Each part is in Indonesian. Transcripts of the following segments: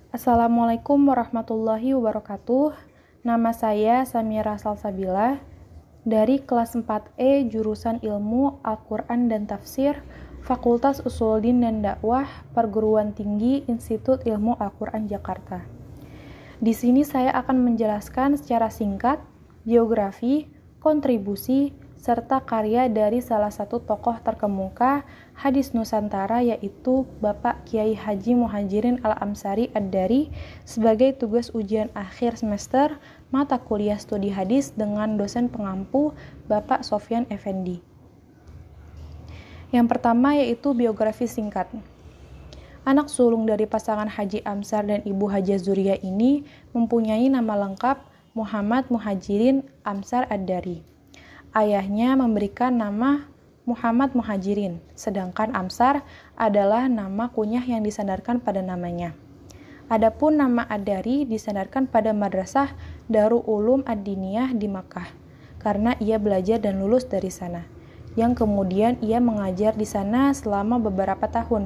Assalamualaikum warahmatullahi wabarakatuh. Nama saya Samira Salsabila dari kelas 4E jurusan Ilmu Al-Quran dan Tafsir Fakultas Usuluddin dan Dakwah Perguruan Tinggi Institut Ilmu Al-Quran Jakarta. Di sini saya akan menjelaskan secara singkat biografi, kontribusi, serta karya dari salah satu tokoh terkemuka hadis Nusantara yaitu Bapak Kiai Haji Muhajirin Al-Amsari Ad-Dari sebagai tugas ujian akhir semester mata kuliah studi hadis dengan dosen pengampu Bapak Sofyan Effendi. Yang pertama yaitu biografi singkat. Anak sulung dari pasangan Haji Amsar dan Ibu Haja Zuria ini mempunyai nama lengkap Muhammad Muhajirin Amsar Ad-Dari. Ayahnya memberikan nama Muhammad Muhajirin, sedangkan Amsar adalah nama kunyah yang disandarkan pada namanya. Adapun nama Ad-Dari disandarkan pada Madrasah Darul Ulum Ad-Diniyah di Makkah, karena ia belajar dan lulus dari sana, yang kemudian ia mengajar di sana selama beberapa tahun.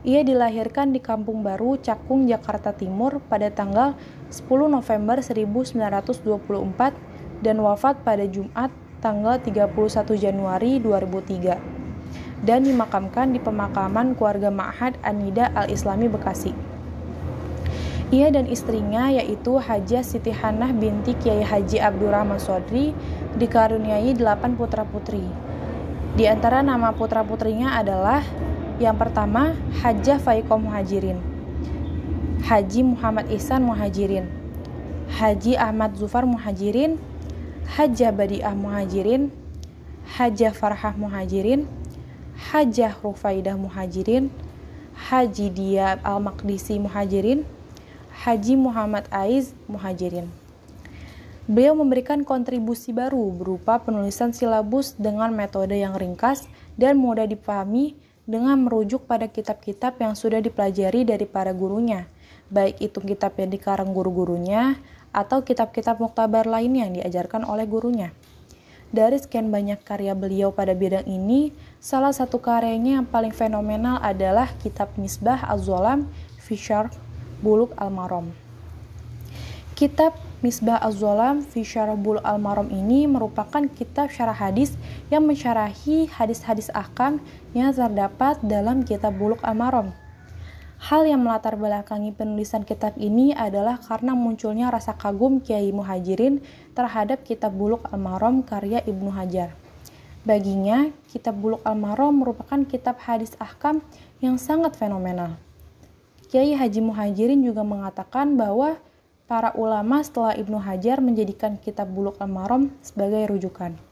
Ia dilahirkan di Kampung Baru, Cakung, Jakarta Timur pada tanggal 10 November 1924 dan wafat pada Jumat tanggal 31 Januari 2003 dan dimakamkan di pemakaman keluarga Ma'had An-Nida Al-Islami Bekasi. Ia dan istrinya yaitu Hajah Siti Hanah binti Kiai Haji Abdurrahman Sodri dikaruniai 8 putra-putri. Di antara nama putra-putrinya adalah yang pertama Hajah Faiqoh Muhajirin, Haji Muhammad Ihsan Muhajirin, Haji Ahmad Zufar Muhajirin, Hajah Badiah Muhajirin, Hajah Farhah Muhajirin, Hajah Rufaidah Muhajirin, Haji Dia Al-Maqdisi Muhajirin, Haji Muhammad Aiz Muhajirin. Beliau memberikan kontribusi baru berupa penulisan silabus dengan metode yang ringkas dan mudah dipahami dengan merujuk pada kitab-kitab yang sudah dipelajari dari para gurunya, baik itu kitab yang dikarang guru-gurunya atau kitab-kitab muktabar lain yang diajarkan oleh gurunya. Dari sekian banyak karya beliau pada bidang ini, salah satu karyanya yang paling fenomenal adalah kitab Misbah Az-Zolam fi Syarh Bulugh Al-Maram. Kitab Misbah Az-Zolam fi Syarh Bulugh Al-Maram ini merupakan kitab syarah hadis yang mensyarahi hadis-hadis ahkam yang terdapat dalam kitab Bulugh Al-Maram. Hal yang melatar belakangi penulisan kitab ini adalah karena munculnya rasa kagum Kiai Muhajirin terhadap kitab Bulugh Al-Maram karya Ibnu Hajar. Baginya, kitab Bulugh Al-Maram merupakan kitab hadis ahkam yang sangat fenomenal. Kiai Haji Muhajirin juga mengatakan bahwa para ulama setelah Ibnu Hajar menjadikan kitab Bulugh Al-Maram sebagai rujukan.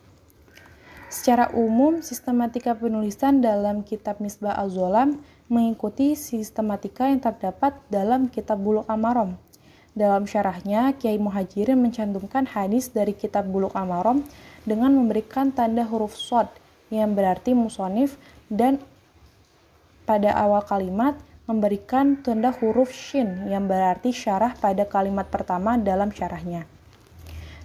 Secara umum, sistematika penulisan dalam kitab Misbah Az-Zolam mengikuti sistematika yang terdapat dalam kitab Bulugh Al-Maram. Dalam syarahnya, Kiai Muhajirin mencantumkan hadis dari kitab Bulugh Al-Maram dengan memberikan tanda huruf shad yang berarti musonif dan pada awal kalimat memberikan tanda huruf shin yang berarti syarah pada kalimat pertama dalam syarahnya.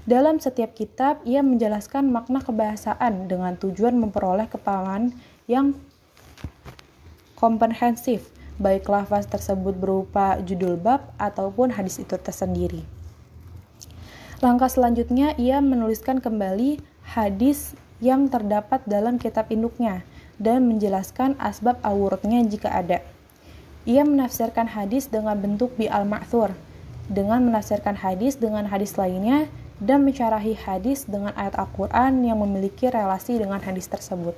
Dalam setiap kitab, ia menjelaskan makna kebahasaan dengan tujuan memperoleh kepahaman yang komprehensif, baik lafaz tersebut berupa judul bab ataupun hadis itu tersendiri. Langkah selanjutnya, ia menuliskan kembali hadis yang terdapat dalam kitab induknya dan menjelaskan asbab awurudnya jika ada. Ia menafsirkan hadis dengan bentuk bi al-ma'thur, dengan menafsirkan hadis dengan hadis lainnya, dan mensyarahi hadis dengan ayat Al-Quran yang memiliki relasi dengan hadis tersebut.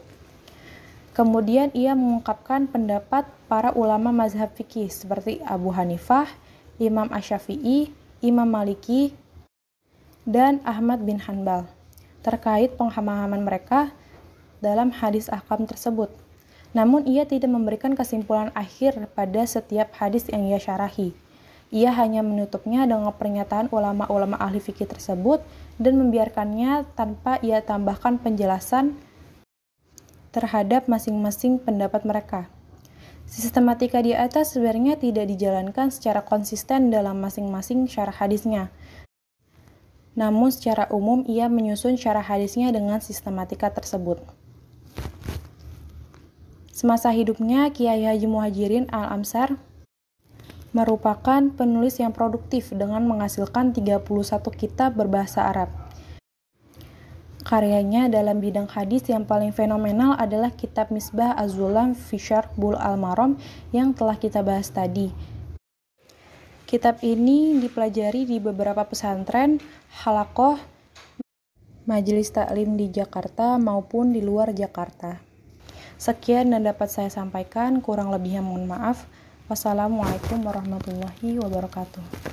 Kemudian ia mengungkapkan pendapat para ulama mazhab fikih seperti Abu Hanifah, Imam Asy-Syafi'i, Imam Maliki, dan Ahmad bin Hanbal terkait pemahaman mereka dalam hadis ahkam tersebut. Namun ia tidak memberikan kesimpulan akhir pada setiap hadis yang ia syarahi. Ia hanya menutupnya dengan pernyataan ulama-ulama ahli fikih tersebut dan membiarkannya tanpa ia tambahkan penjelasan terhadap masing-masing pendapat mereka. Sistematika di atas sebenarnya tidak dijalankan secara konsisten dalam masing-masing syarah hadisnya. Namun secara umum ia menyusun syarah hadisnya dengan sistematika tersebut. Semasa hidupnya, Kiai Haji Muhajirin Al-Amsar merupakan penulis yang produktif dengan menghasilkan 31 kitab berbahasa Arab. Karyanya dalam bidang hadis yang paling fenomenal adalah kitab Misbah Az-Zulam fi Syarh Bulughul Maram yang telah kita bahas tadi. Kitab ini dipelajari di beberapa pesantren, halaqah, majelis taklim di Jakarta maupun di luar Jakarta. Sekian yang dapat saya sampaikan, kurang lebihnya mohon maaf. Wassalamualaikum warahmatullahi wabarakatuh.